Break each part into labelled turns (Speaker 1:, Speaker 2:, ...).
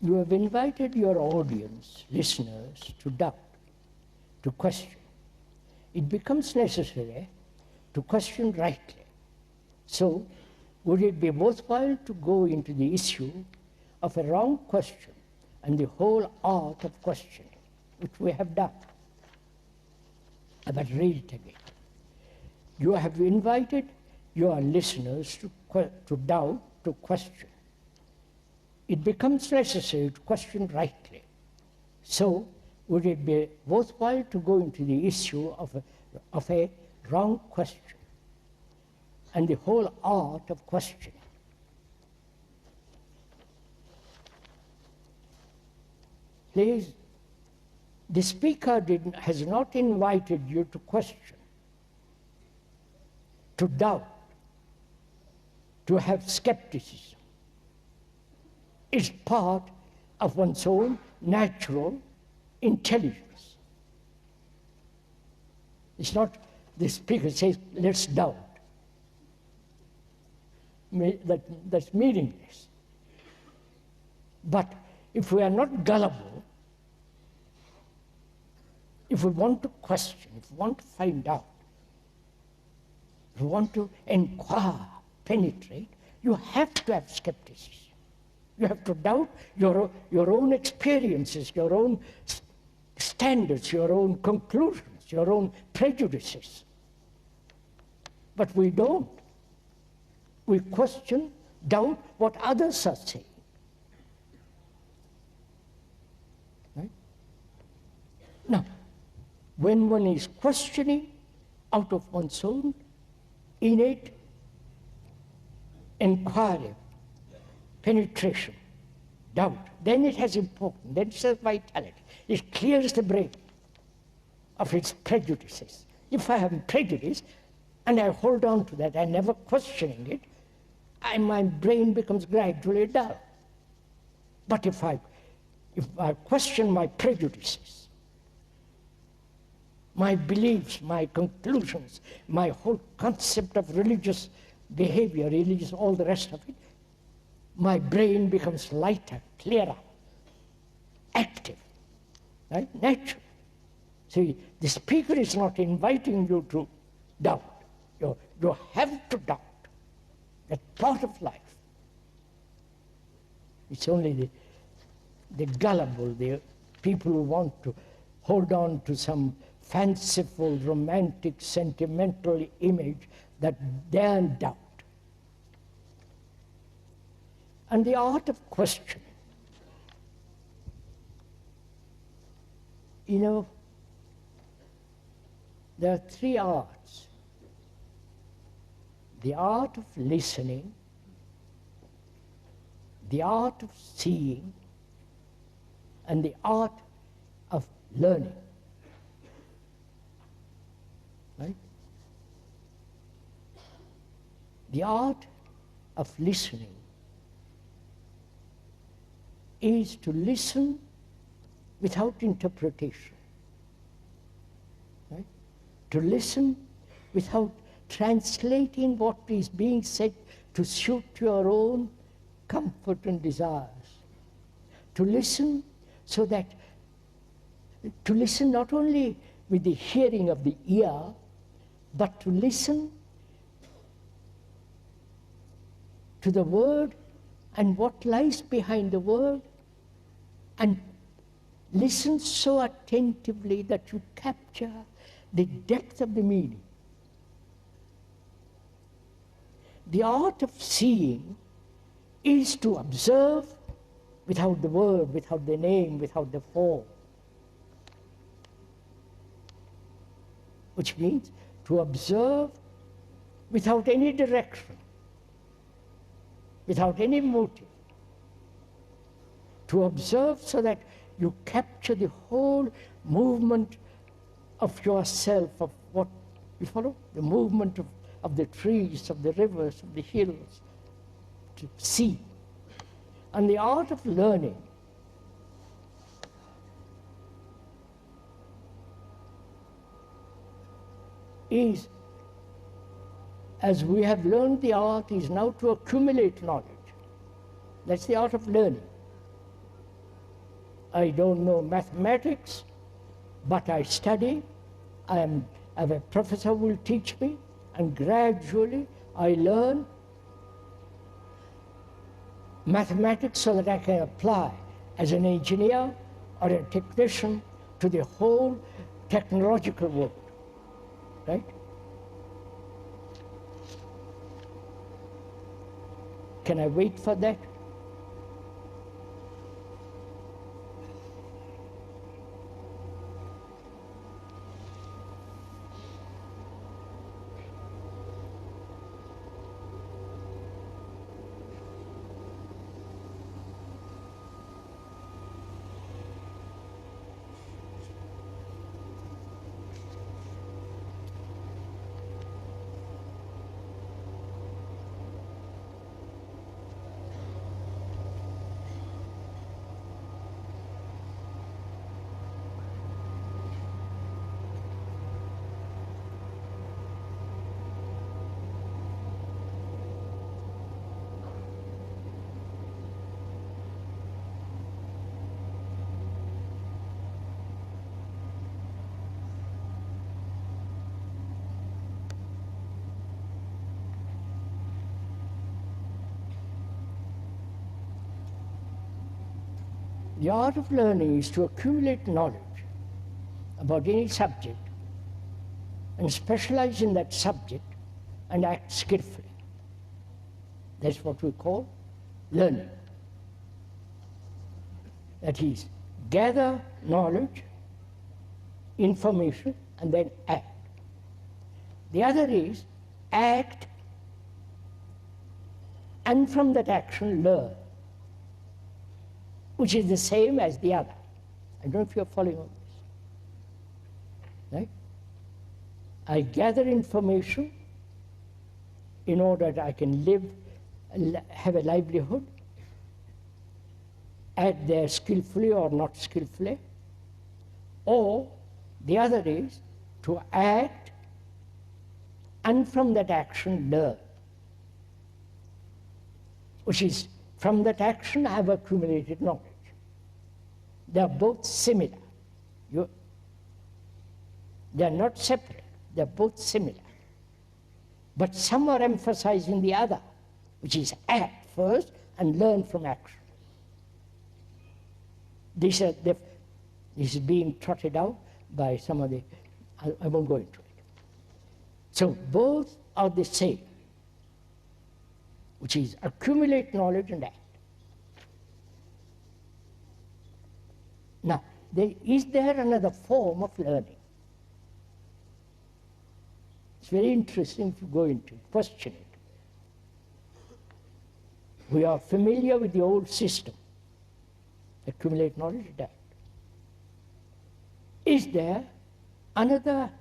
Speaker 1: You have invited your audience, listeners, to doubt, to question. It becomes necessary to question rightly. So, would it be worthwhile to go into the issue of a wrong question and the whole art of questioning, which we have done? But read it again. You have invited your listeners to doubt, to question. It becomes necessary to question rightly. So, would it be worthwhile to go into the issue of a wrong question and the whole art of questioning? Please, the speaker has not invited you to question, to doubt, to have skepticism. It's part of one's own natural intelligence. It's not the speaker says, let's doubt. That's meaningless. But if we are not gullible, if we want to question, if we want to find out, if we want to inquire, penetrate, you have to have skepticism. You have to doubt your own experiences, your own standards, your own conclusions, your own prejudices. But we don't. We question, doubt what others are saying. Right? Now, when one is questioning out of one's own innate inquiry, penetration, doubt, then it has importance, then it has vitality. It clears the brain of its prejudices. If I have a prejudice and I hold on to that, I never questioning it, my brain becomes gradually dull. But if I question my prejudices, my beliefs, my conclusions, my whole concept of religious behavior, religious, all the rest of it, my brain becomes lighter, clearer, active, right? Natural. See, the speaker is not inviting you to doubt. You have to doubt. That's part of life. It's only the gullible, the people who want to hold on to some fanciful, romantic, sentimental image that dare doubt. And the art of questioning. You know, there are three arts. The art of listening, the art of seeing, and the art of learning. Right? The art of listening is to listen without interpretation. Right? To listen without translating what is being said to suit your own comfort and desires. To listen so that, to listen not only with the hearing of the ear, but to listen to the word and what lies behind the word, and listen so attentively that you capture the depth of the meaning. The art of seeing is to observe without the word, without the name, without the form. Which means to observe without any direction, without any motive. To observe so that you capture the whole movement of yourself, of what, you follow? The movement of the trees, of the rivers, of the hills, to see. And the art of learning is, as we have learned, the art is now to accumulate knowledge. That's the art of learning. I don't know mathematics, but I study. I have a professor who will teach me, and gradually I learn mathematics so that I can apply as an engineer or a technician to the whole technological world, right? Can I wait for that? The art of learning is to accumulate knowledge about any subject and specialize in that subject and act skillfully. That's what we call learning. That is, gather knowledge, information, and then act. The other is act, and from that action learn, which is the same as the other. I don't know if you're following on this. Right? I gather information in order that I can live, have a livelihood, act there skillfully or not skillfully, or the other is to act and from that action learn, which is from that action I have accumulated knowledge. They are both similar. They are not separate. They are both similar. But some are emphasizing the other, which is act first and learn from action. This is being trotted out by some of the, I won't go into it. So both are the same, which is accumulate knowledge and act. Now, is there another form of learning? It's very interesting to go into it, question it. We are familiar with the old system, accumulate knowledge and act. Is there another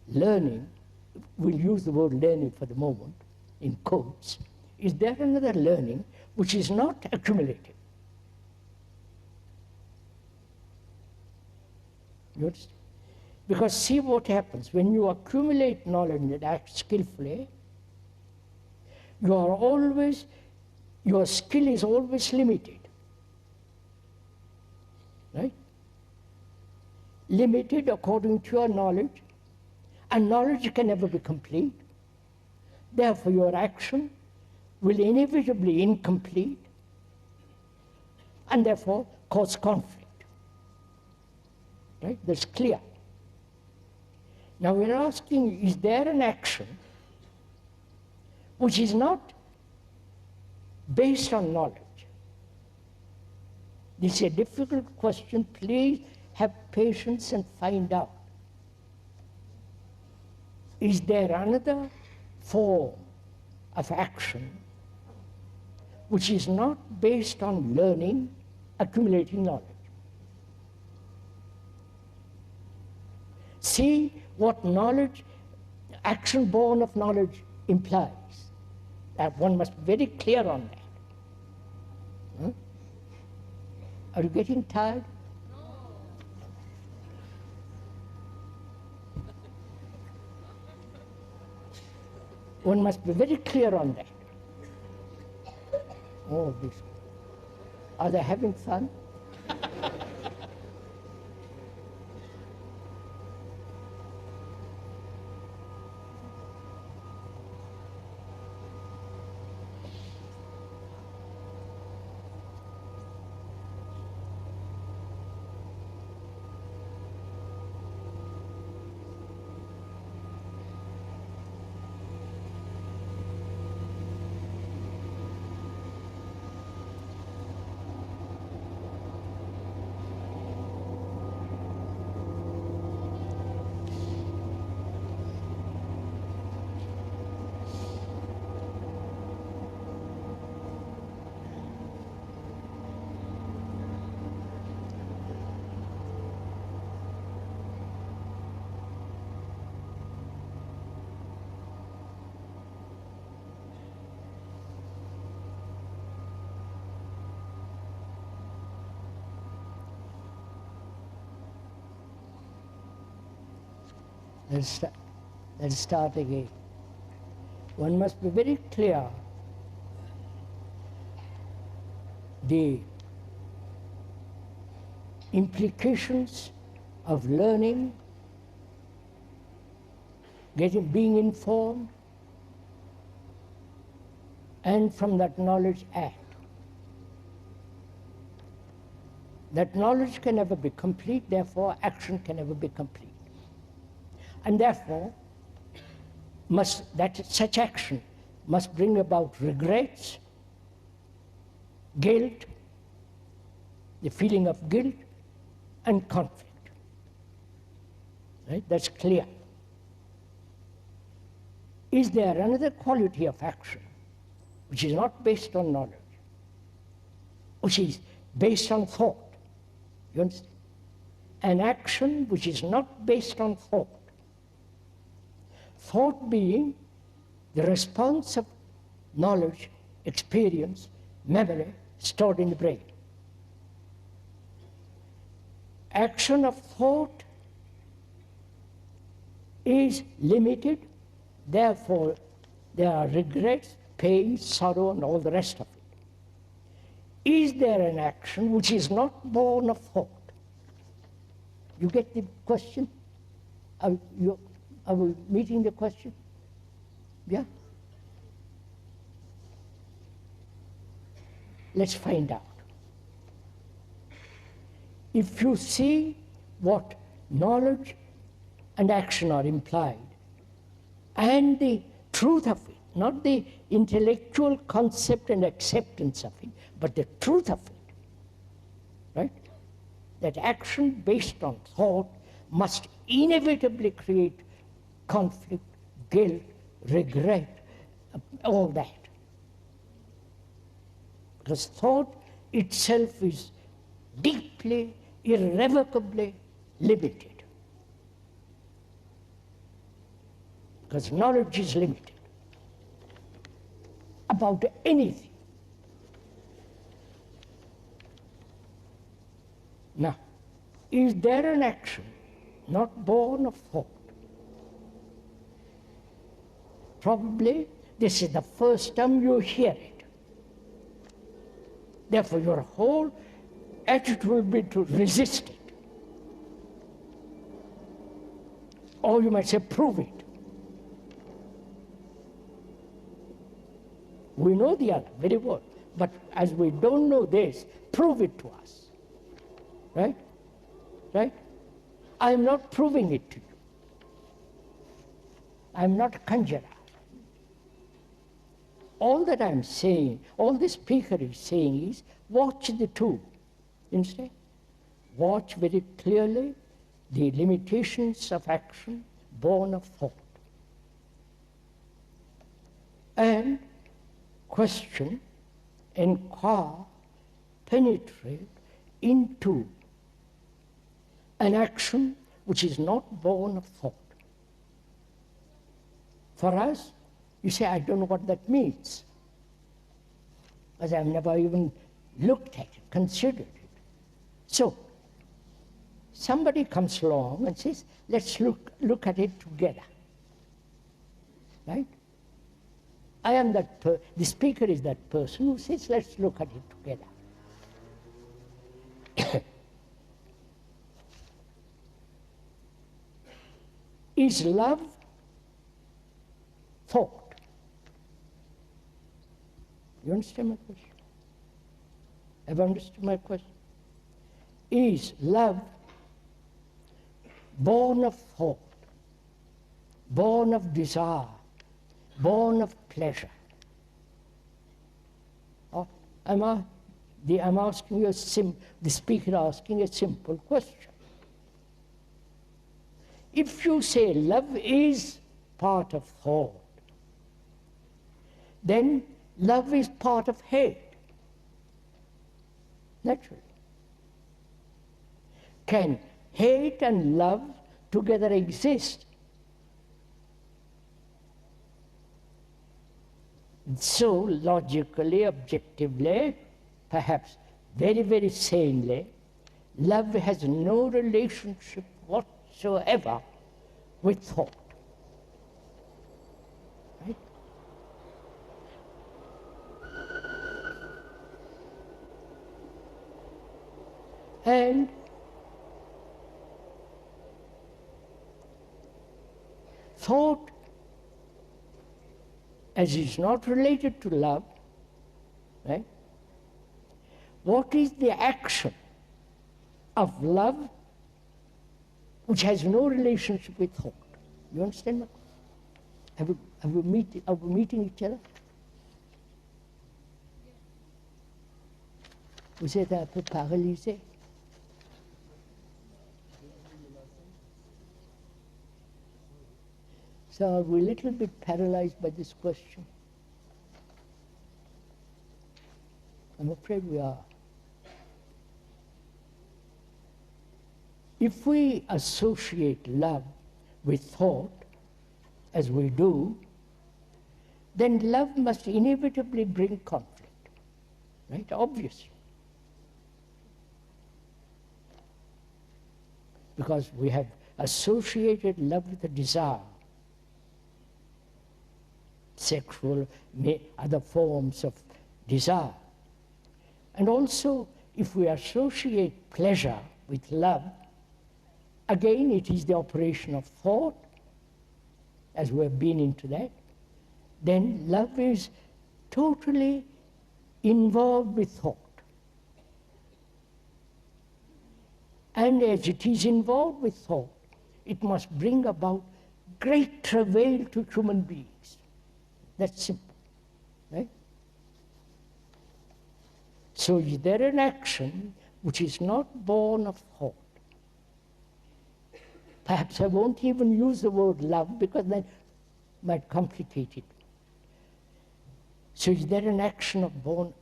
Speaker 1: learning, we'll use the word learning for the moment, in quotes, is there another learning which is not accumulative? You understand? Because see what happens, when you accumulate knowledge and act skillfully, your skill is always limited. Right? Limited according to your knowledge, and knowledge can never be complete. Therefore, your action will inevitably be incomplete, and therefore cause conflict. Right? That's clear. Now we're asking, is there an action which is not based on knowledge? This is a difficult question. Please have patience and find out. Is there another form of action which is not based on learning, accumulating knowledge? See what knowledge, action born of knowledge implies. That one must be very clear on that. Huh? Are you getting tired? No. One must be very clear on that. Oh, this. Are they having fun? Let's start again. One must be very clear the implications of learning, being informed, and from that knowledge act. That knowledge can never be complete, therefore action can never be complete. And therefore, such action must bring about regrets, guilt, the feeling of guilt, and conflict. Right? That's clear. Is there another quality of action which is not based on knowledge, which is based on thought? You understand? An action which is not based on thought. Thought being the response of knowledge, experience, memory stored in the brain. Action of thought is limited, therefore there are regrets, pain, sorrow, and all the rest of it. Is there an action which is not born of thought? You get the question? Are we meeting the question? Yeah? Let's find out. If you see what knowledge and action are implied, and the truth of it, not the intellectual concept and acceptance of it, but the truth of it, right? That action based on thought must inevitably create conflict, guilt, regret, all that. Because thought itself is deeply, irrevocably limited. Because knowledge is limited about anything. Now, is there an action not born of thought? Probably this is the first time you hear it. Therefore, your whole attitude will be to resist it. Or you might say, prove it. We know the other very well, but as we don't know this, prove it to us. Right? Right? I am not proving it to you. I am not a conjurer. All that I am saying, all the speaker is saying is, watch the two. You understand? Watch very clearly the limitations of action born of thought. And question, inquire, penetrate into an action which is not born of thought. For us, you say, I don't know what that means, because I've never even looked at it, considered it. So, somebody comes along and says, let's look at it together. Right? I am that the speaker is that person who says, let's look at it together. Is love thought? You understand my question? Have you understood my question? Is love born of thought, born of desire, born of pleasure? Or I'm asking you the speaker asking a simple question. If you say love is part of thought, then love is part of hate. Naturally. Can hate and love together exist? So logically, objectively, perhaps very, very sanely, love has no relationship whatsoever with thought. Right? And thought, as is not related to love, right? What is the action of love which has no relationship with thought? You understand that? Are we meeting each other? Vous êtes un peu paralysé. So are we a little bit paralyzed by this question? I'm afraid we are. If we associate love with thought, as we do, then love must inevitably bring conflict, right? Obviously. Because we have associated love with a desire, sexual, other forms of desire. And also, if we associate pleasure with love, again it is the operation of thought, as we have been into that, then love is totally involved with thought. And as it is involved with thought, it must bring about great travail to human beings. That's simple, right? So is there an action which is not born of thought? Perhaps I won't even use the word love because that might complicate it. So is there an action of born?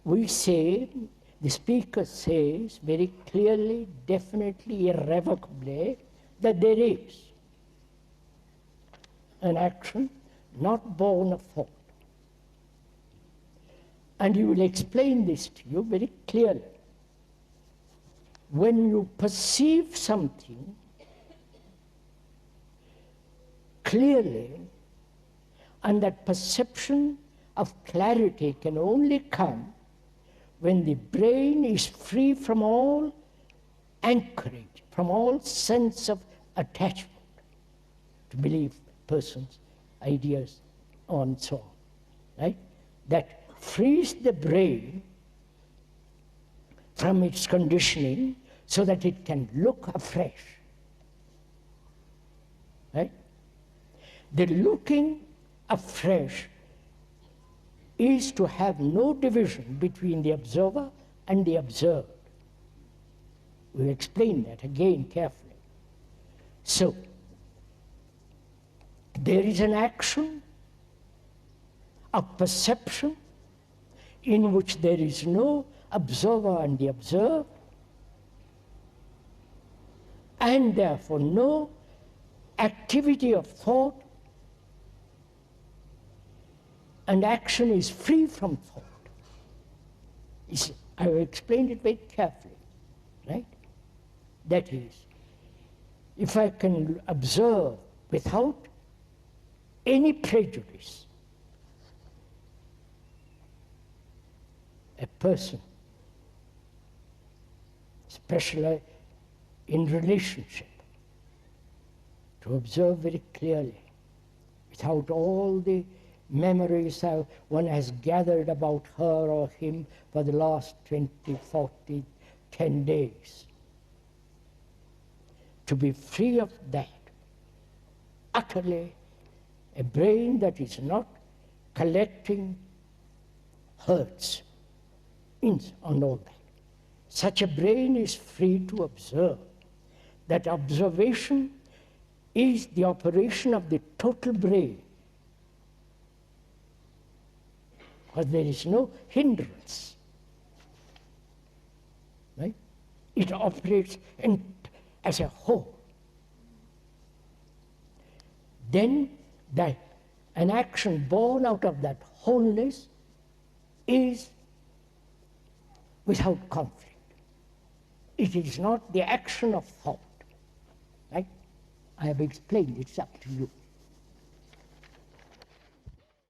Speaker 1: We say, the speaker says very clearly, definitely, irrevocably, that there is an action not born of thought. And he will explain this to you very clearly. When you perceive something clearly, and that perception of clarity can only come when the brain is free from all anchorage, from all sense of attachment to belief, persons, ideas, and so on, right? That frees the brain from its conditioning so that it can look afresh, right? The looking afresh is to have no division between the observer and the observed. We'll explain that again carefully. So, there is an action of perception in which there is no observer and the observed, and therefore no activity of thought, and action is free from thought. I have explained it very carefully, right? That is, if I can observe without any prejudice a person, especially in relationship, to observe very clearly, without all the memories one has gathered about her or him for the last 20, 40, 10 days. To be free of that, utterly, a brain that is not collecting hurts, and all that. Such a brain is free to observe. That observation is the operation of the total brain, because there is no hindrance, right? It operates as a whole. Then an action born out of that wholeness is without conflict. It is not the action of thought, right? I have explained, it's up to you.